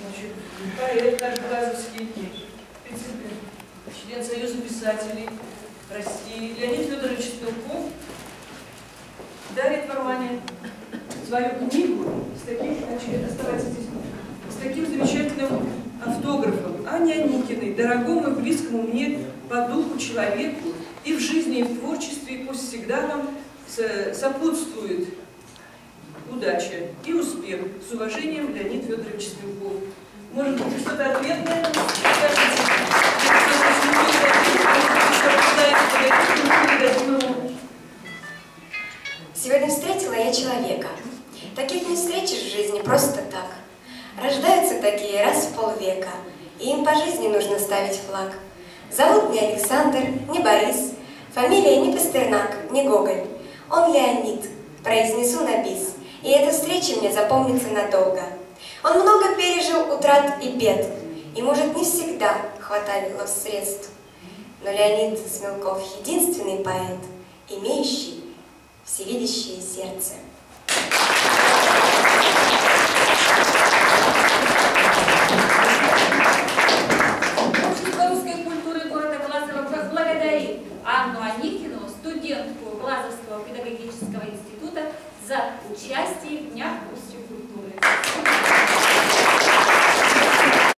значит, поэт наш глазовский, член Союза писателей России Леонид Федорович Смелков дарит Варване свою книгу с таким, значит, оставайся здесь, с таким замечательным автографом Ане Аникиной, дорогому и близкому мне по духу человеку, и в жизни, и в творчестве, и пусть всегда вам сопутствует удача и успех. С уважением, Леонид Федорович Смелков. Может быть, что-то ответное? Сегодня встретила я человека. Таких не встретишь в жизни просто так. Рождаются такие раз в полвека, и им по жизни нужно ставить флаг. Зовут не Александр, не Борис, фамилия не Пастернак, не Гоголь. Он Леонид, произнесу на бис, и эта встреча мне запомнится надолго. Он много пережил утрат и бед, и, может, не всегда хватало средств. Но Леонид Смелков — единственный поэт, имеющий всевидящее сердце. Общество русской культуры города Глазова благодарит Анну Аникину, студентку Глазовского педагогического института, за участие в Днях русской культуры.